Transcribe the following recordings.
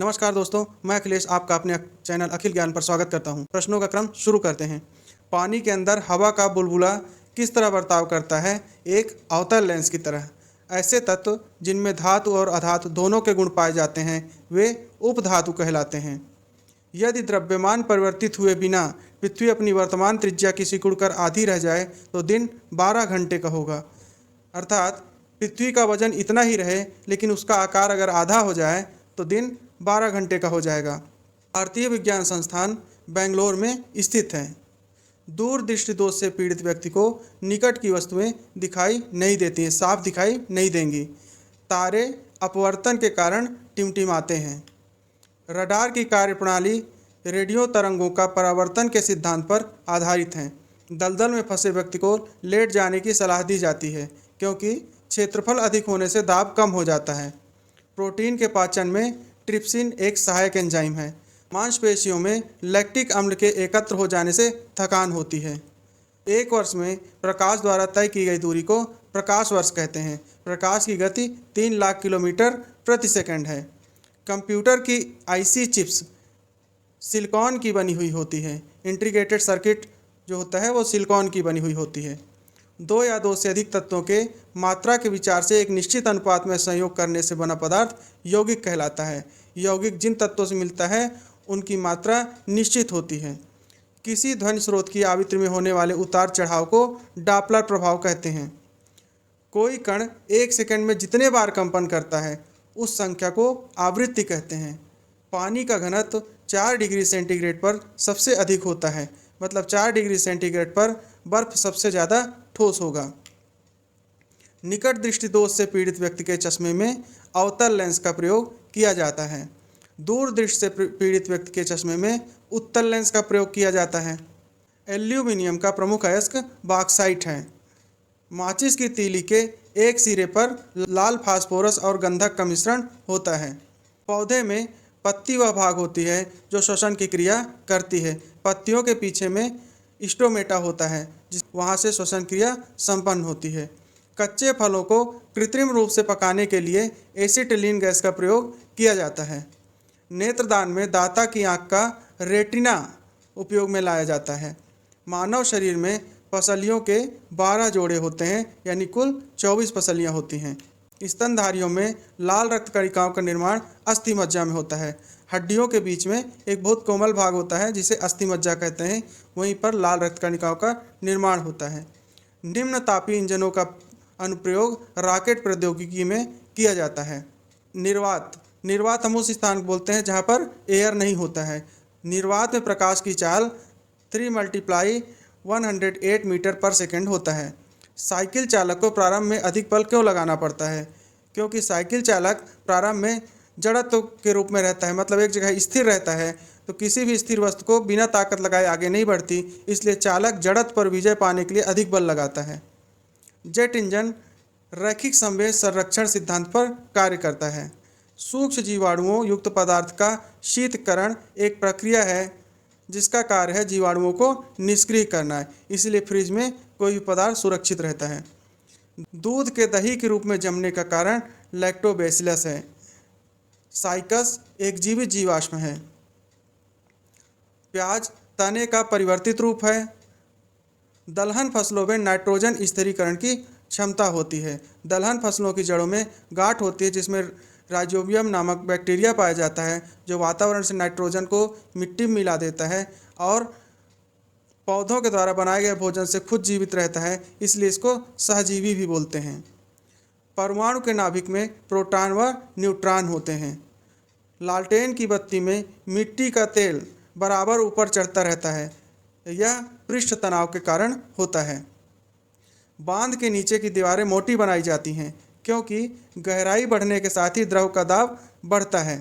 नमस्कार दोस्तों, मैं अखिलेश आपका अपने चैनल अखिल ज्ञान पर स्वागत करता हूं। प्रश्नों का क्रम शुरू करते हैं। पानी के अंदर हवा का बुलबुला किस तरह बर्ताव करता है? एक अवतल लेंस की तरह। ऐसे तत्व जिनमें धातु और अधातु दोनों के गुण पाए जाते हैं वे उपधातु कहलाते हैं। यदि द्रव्यमान परिवर्तित हुए बिना पृथ्वी अपनी वर्तमान त्रिज्या की सिकुड़कर आधी रह जाए तो दिन 12 घंटे का होगा। अर्थात पृथ्वी का वजन इतना ही रहे लेकिन उसका आकार अगर आधा हो जाए तो दिन 12 घंटे का हो जाएगा। भारतीय विज्ञान संस्थान बेंगलोर में स्थित है। दूर दृष्टि दोष से पीड़ित व्यक्ति को निकट की वस्तुएं दिखाई नहीं देती हैं, साफ दिखाई नहीं देंगी। तारे अपवर्तन के कारण टिमटिमाते हैं। रडार की कार्यप्रणाली रेडियो तरंगों का परावर्तन के सिद्धांत पर आधारित है। दलदल में फंसे व्यक्ति को लेट जाने की सलाह दी जाती है क्योंकि क्षेत्रफल अधिक होने से दाब कम हो जाता है। प्रोटीन के पाचन में ट्रिप्सिन एक सहायक एंजाइम है। मांसपेशियों में लैक्टिक अम्ल के एकत्र हो जाने से थकान होती है। एक वर्ष में प्रकाश द्वारा तय की गई दूरी को प्रकाश वर्ष कहते हैं। प्रकाश की गति 3 लाख किलोमीटर प्रति सेकंड है। कंप्यूटर की आईसी चिप्स सिलिकॉन की बनी हुई होती है। इंटीग्रेटेड सर्किट जो होता है वो सिलिकॉन की बनी हुई होती है। दो या दो से अधिक तत्वों के मात्रा के विचार से एक निश्चित अनुपात में संयोग करने से बना पदार्थ यौगिक कहलाता है। यौगिक जिन तत्वों से मिलता है उनकी मात्रा निश्चित होती है। किसी ध्वनि स्रोत की आवृत्ति में होने वाले उतार चढ़ाव को डॉपलर प्रभाव कहते हैं। कोई कण एक सेकंड में जितने बार कंपन करता है उस संख्या को आवृत्ति कहते हैं। पानी का घनत्व 4 डिग्री सेंटीग्रेड पर सबसे अधिक होता है, मतलब 4 डिग्री सेंटीग्रेड पर बर्फ सबसे ज़्यादा ठोस होगा। निकट दृष्टि दोष से पीड़ित व्यक्ति के चश्मे में अवतल लेंस का प्रयोग किया जाता है। दूर दृष्टि से पीड़ित व्यक्ति के चश्मे में उत्तल लेंस का प्रयोग किया जाता है। एल्यूमिनियम का प्रमुख अयस्क बॉक्साइट है। माचिस की तीली के एक सिरे पर लाल फास्फोरस और गंधक का मिश्रण होता है। पौधे में पत्ती वह भाग होती है जो श्वसन की क्रिया करती है। पत्तियों के पीछे में स्टोमेटा होता है वहाँ से श्वसन क्रिया संपन्न होती है। कच्चे फलों को कृत्रिम रूप से पकाने के लिए एसिटिलीन गैस का प्रयोग किया जाता है। नेत्रदान में दाता की आँख का रेटिना उपयोग में लाया जाता है। मानव शरीर में पसलियों के 12 जोड़े होते हैं, यानी कुल 24 पसलियाँ होती हैं। स्तनधारियों में लाल रक्त कणिकाओं का निर्माण अस्थि मज्जा में होता है। हड्डियों के बीच में एक बहुत कोमल भाग होता है जिसे अस्थि मज्जा कहते हैं, वहीं पर लाल रक्त कणिकाओं का निर्माण होता है। निम्न तापीय इंजनों का अनुप्रयोग रॉकेट प्रौद्योगिकी में किया जाता है। निर्वात हम उस स्थान को बोलते हैं जहाँ पर एयर नहीं होता है। निर्वात में प्रकाश की चाल 3 × 108 मीटर पर सेकेंड होता है। साइकिल चालक को प्रारंभ में अधिक बल क्यों लगाना पड़ता है? क्योंकि साइकिल चालक प्रारंभ में जड़त्व के रूप में रहता है, मतलब एक जगह स्थिर रहता है, तो किसी भी स्थिर वस्तु को बिना ताकत लगाए आगे नहीं बढ़ती, इसलिए चालक जड़त्व पर विजय पाने के लिए अधिक बल लगाता है। जेट इंजन रैखिक संवेग संरक्षण सिद्धांत पर कार्य करता है। सूक्ष्म जीवाणुओं युक्त पदार्थ का शीतकरण एक प्रक्रिया है जिसका कार्य है जीवाणुओं को निष्क्रिय करना है, इसलिए फ्रिज में कोई भी पदार्थ सुरक्षित रहता है। दूध के दही के रूप में जमने का कारण लैक्टोबैसिलस है। साइकस एक जीवित जीवाश्म है। प्याज तने का परिवर्तित रूप है। दलहन फसलों में नाइट्रोजन स्थिरीकरण की क्षमता होती है। दलहन फसलों की जड़ों में गांठ होती है जिसमें राइजोबियम नामक बैक्टीरिया पाया जाता है जो वातावरण से नाइट्रोजन को मिट्टी में मिला देता है और पौधों के द्वारा बनाए गए भोजन से खुद जीवित रहता है, इसलिए इसको सहजीवी भी बोलते हैं। परमाणु के नाभिक में प्रोटॉन व न्यूट्रॉन होते हैं। लालटेन की बत्ती में मिट्टी का तेल बराबर ऊपर चढ़ता रहता है, यह पृष्ठ तनाव के कारण होता है। बांध के नीचे की दीवारें मोटी बनाई जाती हैं क्योंकि गहराई बढ़ने के साथ ही द्रव का दाब बढ़ता है।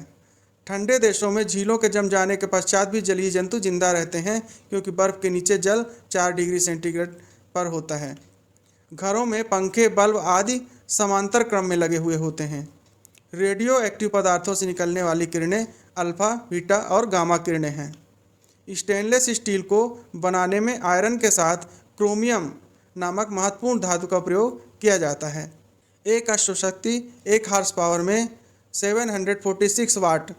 ठंडे देशों में झीलों के जम जाने के पश्चात भी जलीय जंतु जिंदा रहते हैं क्योंकि बर्फ़ के नीचे जल 4 डिग्री सेंटीग्रेड पर होता है। घरों में पंखे, बल्ब आदि समांतर क्रम में लगे हुए होते हैं। रेडियो एक्टिव पदार्थों से निकलने वाली किरणें अल्फ़ा, बीटा और गामा किरणें हैं। स्टेनलेस स्टील को बनाने में आयरन के साथ क्रोमियम नामक महत्वपूर्ण धातु का प्रयोग किया जाता है। एक अश्वशक्ति 1 हॉर्स पावर में 746 वाट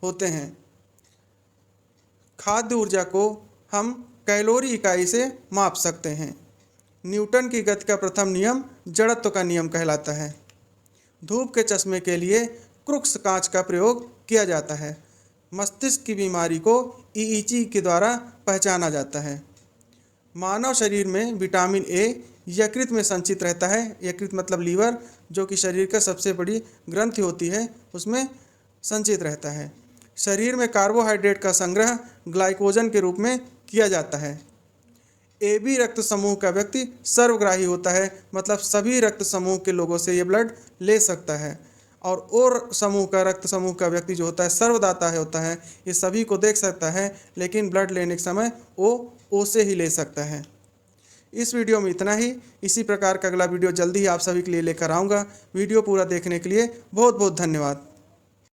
होते हैं। खाद्य ऊर्जा को हम कैलोरी इकाई से माप सकते हैं। न्यूटन की गति का प्रथम नियम जड़त्व का नियम कहलाता है। धूप के चश्मे के लिए क्रुक्स कांच का प्रयोग किया जाता है। मस्तिष्क की बीमारी को ईईजी के द्वारा पहचाना जाता है। मानव शरीर में विटामिन ए यकृत में संचित रहता है। यकृत मतलब लीवर, जो कि शरीर का सबसे बड़ी ग्रंथि होती है, उसमें संचित रहता है। शरीर में कार्बोहाइड्रेट का संग्रह ग्लाइकोजन के रूप में किया जाता है। AB रक्त समूह का व्यक्ति सर्वग्राही होता है, मतलब सभी रक्त समूह के लोगों से ये ब्लड ले सकता है। और O समूह का रक्त समूह का व्यक्ति जो होता है सर्वदाता होता है, ये सभी को देख सकता है, लेकिन ब्लड लेने के समय O से ही ले सकता है। इस वीडियो में इतना ही। इसी प्रकार का अगला वीडियो जल्दी ही आप सभी के लिए लेकर आऊँगा। वीडियो पूरा देखने के लिए बहुत बहुत धन्यवाद।